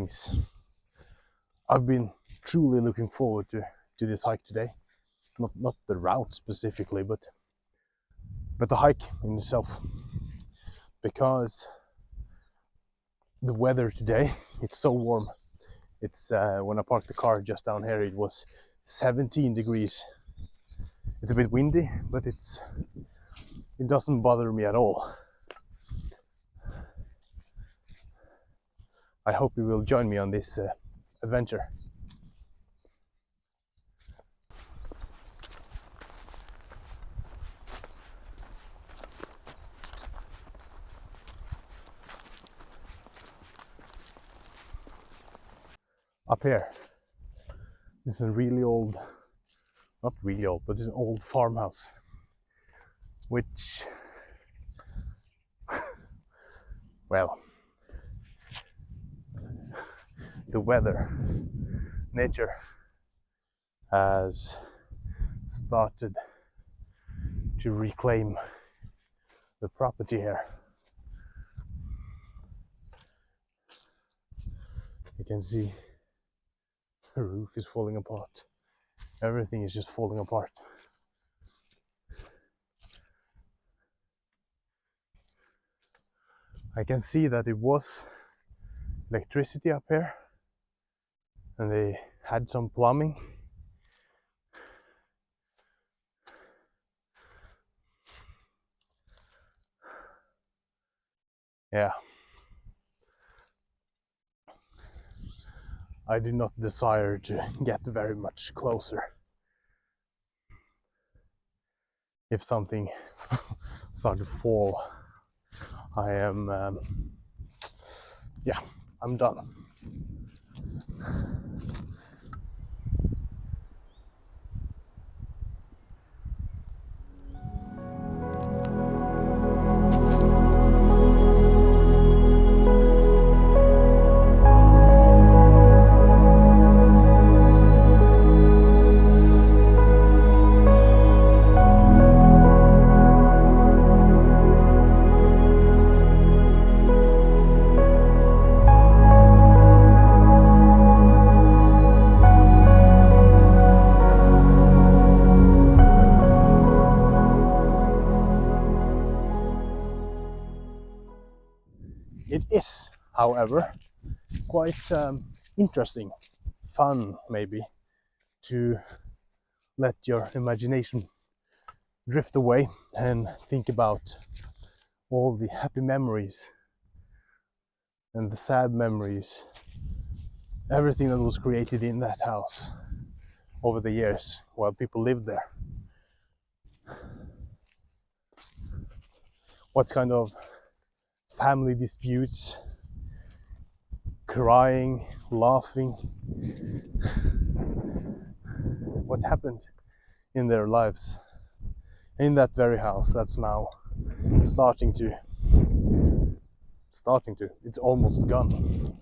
things. I've been truly looking forward to this hike today. Not the route specifically, but the hike in itself. Because the weather today, it's so warm. It's when I parked the car just down here, it was 17 degrees. It's a bit windy, but it doesn't bother me at all. I hope you will join me on this adventure. Up here is a really old, not really old, but it's an old farmhouse, which, well, the weather, nature has started to reclaim the property here. You can see the roof is falling apart. Everything is just falling apart. I can see that it was electricity up here, and they had some plumbing. Yeah. I do not desire to get very much closer. If something starts to fall, I am, yeah, I'm done. It is, however, quite interesting, fun maybe, to let your imagination drift away and think about all the happy memories and the sad memories, everything that was created in that house over the years while people lived there. What kind of family disputes, crying, laughing, what happened in their lives in that very house that's now starting to, it's almost gone.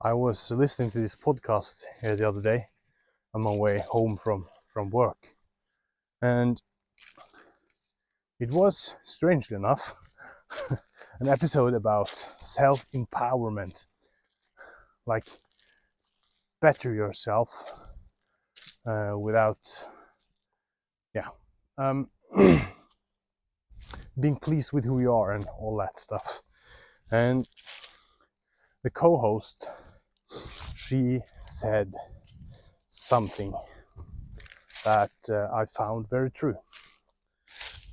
I was listening to this podcast here the other day on my way home from work, and it was, strangely enough, an episode about self-empowerment, like better yourself without, being pleased with who we are and all that stuff. And the co-host, she said something that I found very true.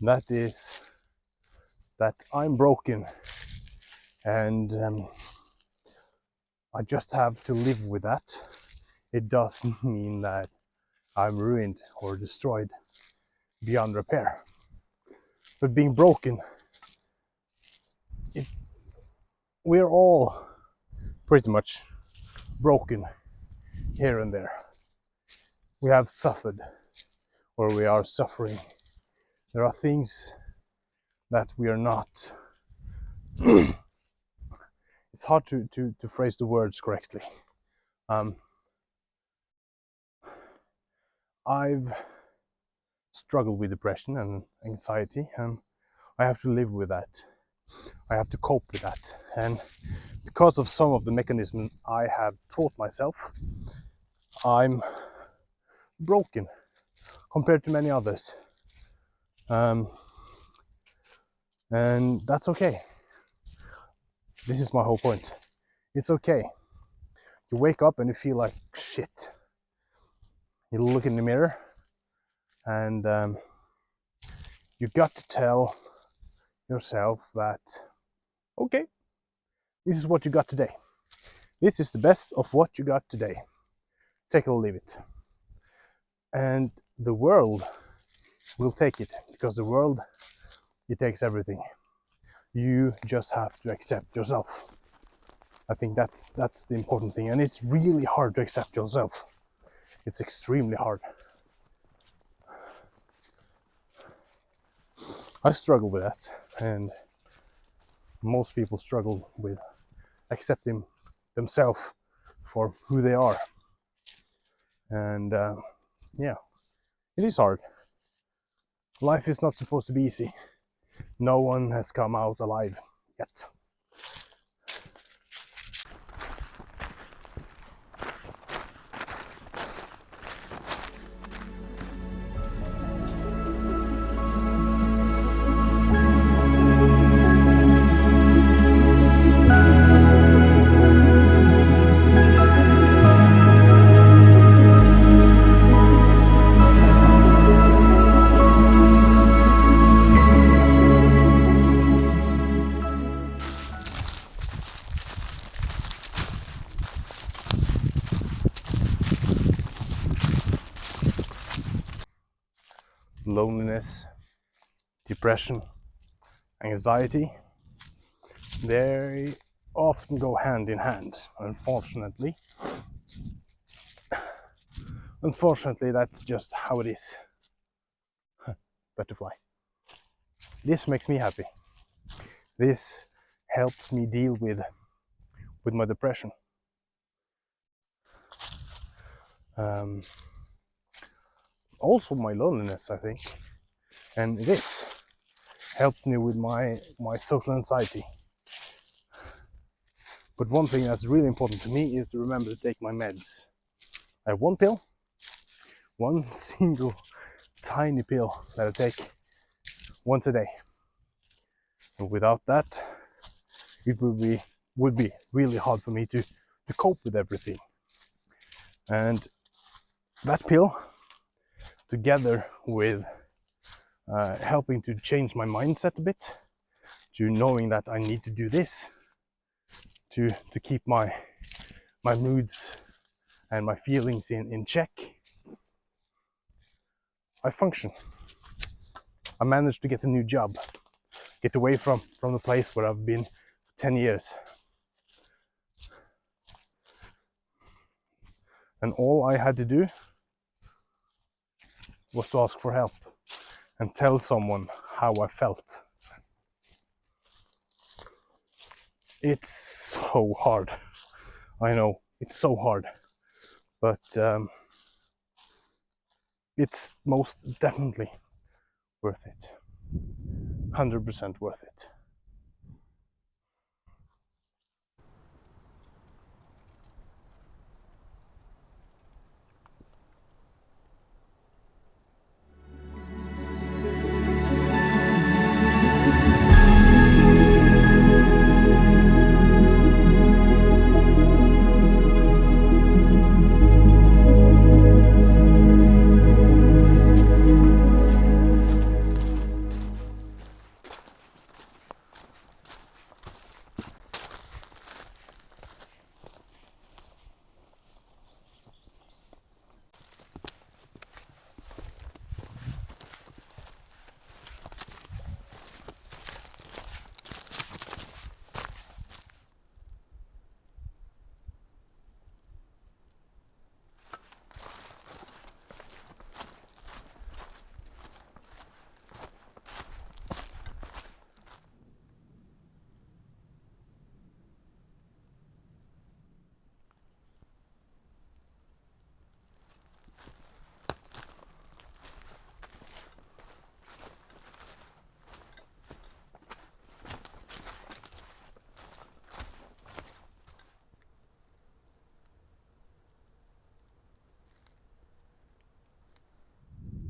That is that I'm broken, and I just have to live with that. It doesn't mean that I'm ruined or destroyed beyond repair. But being broken, we're all pretty much broken here and there. We have suffered, or we are suffering. There are things that we are not. It's hard to phrase the words correctly. I've struggled with depression and anxiety, and I have to live with that. I have to cope with that. And because of some of the mechanisms I have taught myself, I'm broken compared to many others. And that's okay. This is my whole point. It's okay. You wake up and you feel like shit. You look in the mirror and you got to tell yourself that, okay, this is what you got today. This is the best of what you got today. Take it or leave it. And the world will take it, because the world, it takes everything. You just have to accept yourself. I think that's the important thing, and it's really hard to accept yourself. It's extremely hard. I struggle with that, and most people struggle with accepting themselves for who they are. And yeah, it is hard. Life is not supposed to be easy. No one has come out alive yet. Loneliness, depression, anxiety, they often go hand in hand, unfortunately. Unfortunately, that's just how it is. Butterfly. This makes me happy. This helps me deal with my depression. Also my loneliness, I think. And this helps me with my social anxiety. But one thing that's really important to me is to remember to take my meds. I have one pill, one single tiny pill that I take once a day. And without that, it would be really hard for me to cope with everything. And that pill, together with helping to change my mindset a bit, to knowing that I need to do this to keep my moods and my feelings in check, I function. I managed to get a new job, get away from the place where I've been for 10 years. And all I had to do was to ask for help and tell someone how I felt. It's so hard. I know, it's so hard. But it's most definitely worth it. 100% worth it.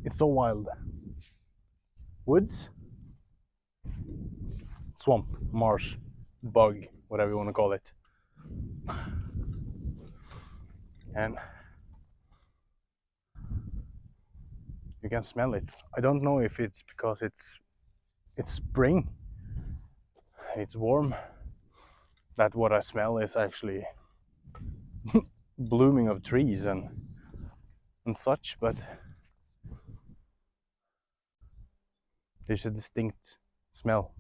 It's so wild. Woods, swamp, marsh, bug, whatever you want to call it. And you can smell it. I don't know if it's because it's spring, it's warm, that what I smell is actually blooming of trees and such, but there's a distinct smell.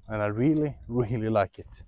And I really, really like it.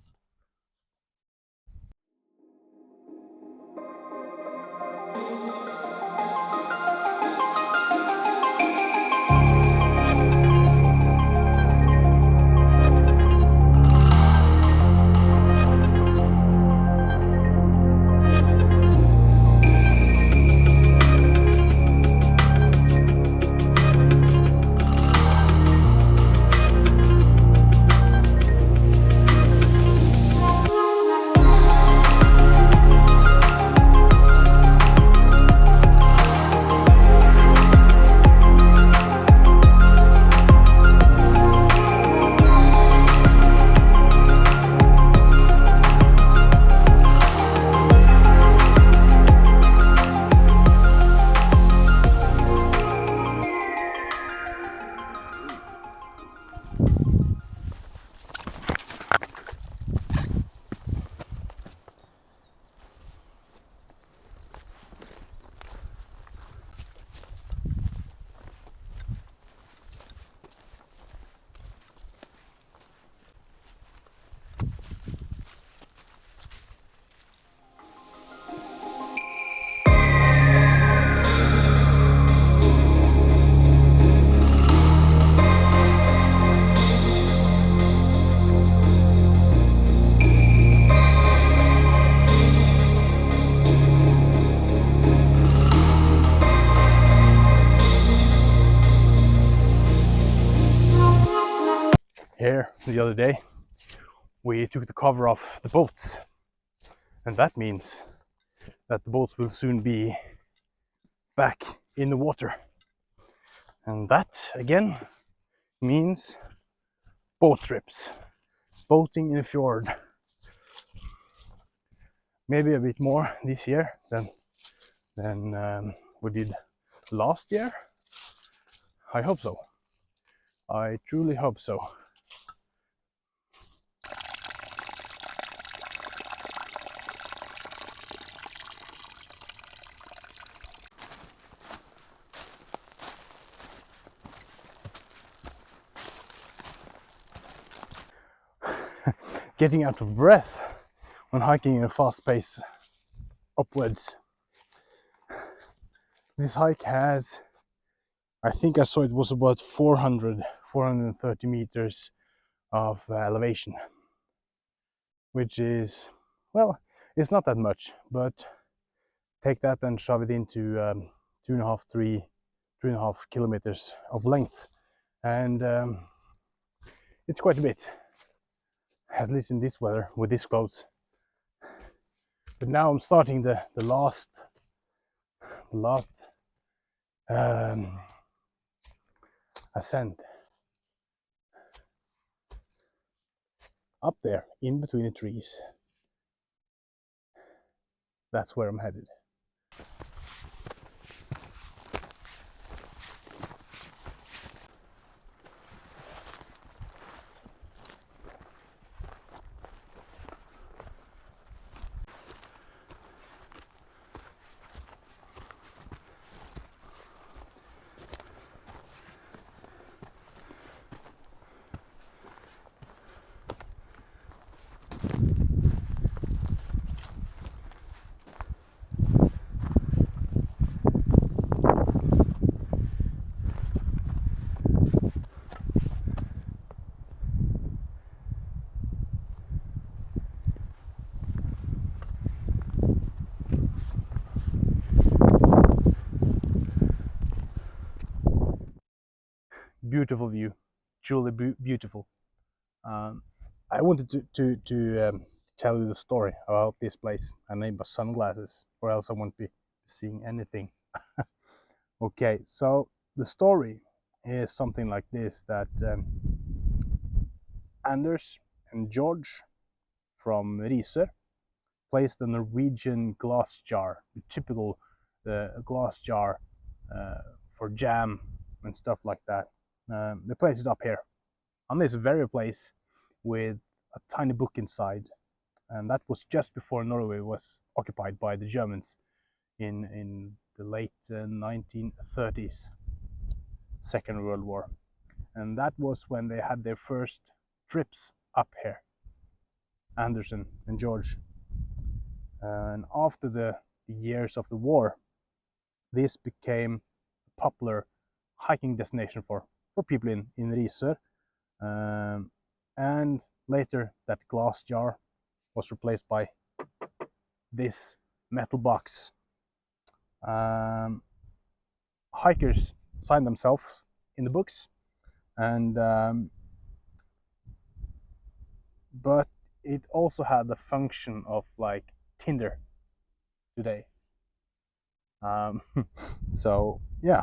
Here, the other day, we took the cover off the boats, and that means that the boats will soon be back in the water. And that, again, means boat trips, boating in the fjord. Maybe a bit more this year than we did last year. I hope so. I truly hope so. Getting out of breath when hiking in a fast pace upwards. This hike has, I think I saw it was about 430 meters of elevation, which is, well, it's not that much, but take that and shove it into 3.5 kilometers of length, and it's quite a bit, at least in this weather with this clothes. But now I'm starting the last ascent up there in between the trees. That's where I'm headed. Beautiful view, truly beautiful. I wanted to tell you the story about this place. I need my sunglasses, or else I won't be seeing anything. Okay, so the story is something like this, that Anders and George from Risør placed a Norwegian glass jar, a typical glass jar for jam and stuff like that. They placed it up here on this very place with a tiny book inside, and that was just before Norway was occupied by the Germans in the late 1930s, Second World War. And that was when they had their first trips up here, Anderson and George. And after the years of the war, this became a popular hiking destination for people in Risør. And later that glass jar was replaced by this metal box. Hikers signed themselves in the books, and but it also had the function of like Tinder today. So yeah,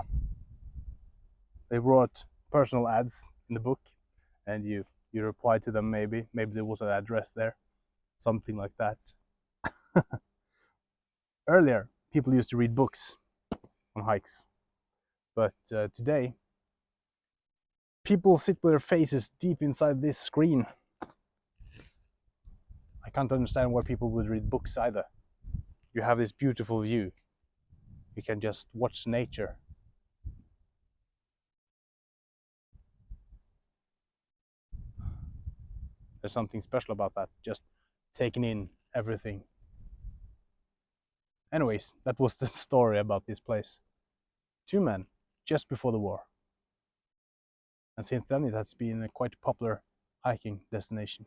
they wrote personal ads in the book, and you reply to them. Maybe there was an address there, something like that. Earlier, people used to read books on hikes, but today people sit with their faces deep inside this screen. I can't understand why people would read books either. You have this beautiful view. You can just watch nature. There's something special about that, just taking in everything. Anyways, that was the story about this place. 2 men, just before the war. And since then it has been a quite popular hiking destination.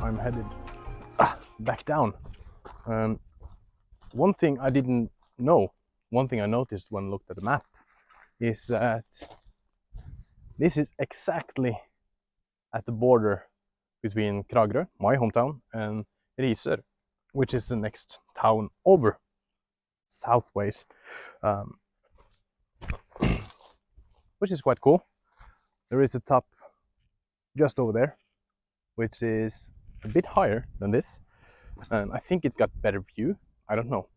I'm headed back down. One thing I didn't know, one thing I noticed when I looked at the map, is that this is exactly at the border between Kragerø, my hometown, and Risør, which is the next town over, southways, which is quite cool. There is a top just over there, which is a bit higher than this, and I think it got better view. I don't know,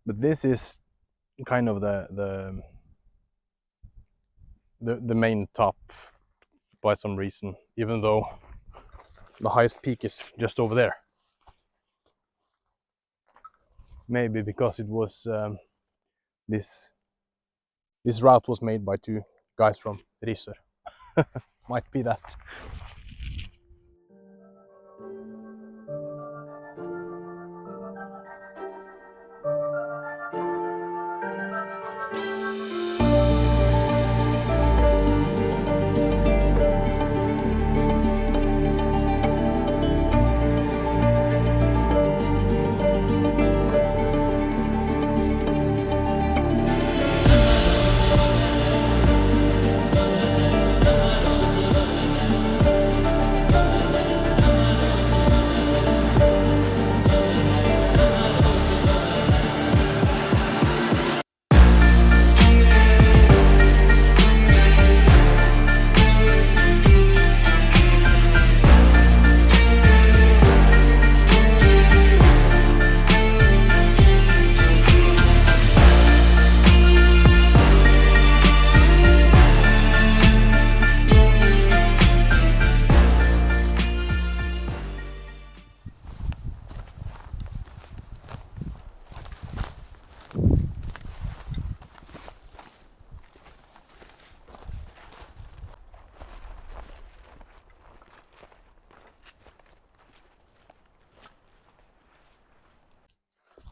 but this is kind of the main top by some reason, even though the highest peak is just over there. Maybe because it was this route was made by 2 guys from Risør. Might be that.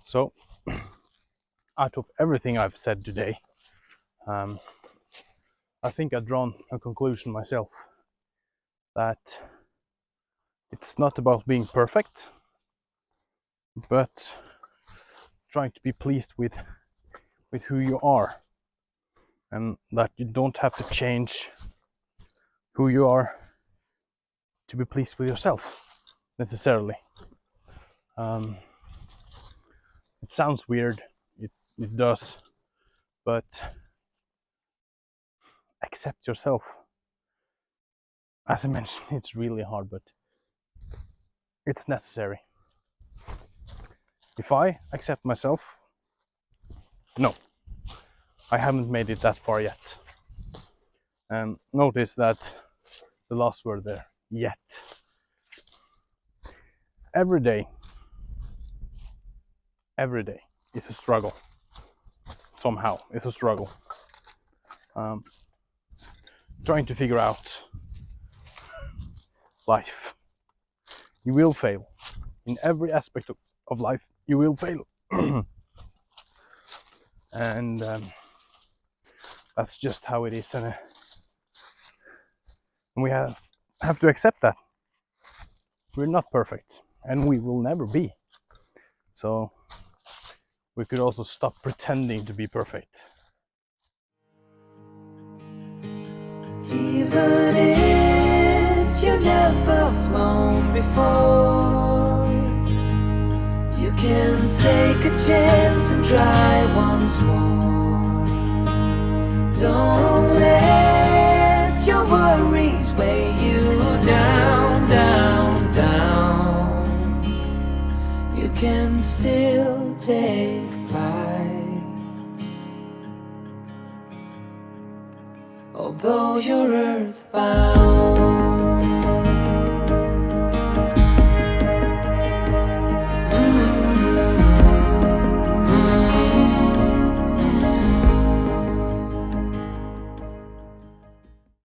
So, out of everything I've said today, I think I've drawn a conclusion myself that it's not about being perfect, but trying to be pleased with who you are, and that you don't have to change who you are to be pleased with yourself necessarily. It sounds weird, it does, but accept yourself. As I mentioned, it's really hard, but it's necessary. If I accept myself, no, I haven't made it that far yet. And notice that the last word there, yet. Every day is a struggle. Somehow, it's a struggle. Trying to figure out life. You will fail. In every aspect of life, you will fail. And that's just how it is. And we have to accept that. We're not perfect, and we will never be. So we could also stop pretending to be perfect. Even if you've never flown before, you can take a chance and try once more. Don't let your worries weigh you down, down, down. You can still take flight, although you're earthbound.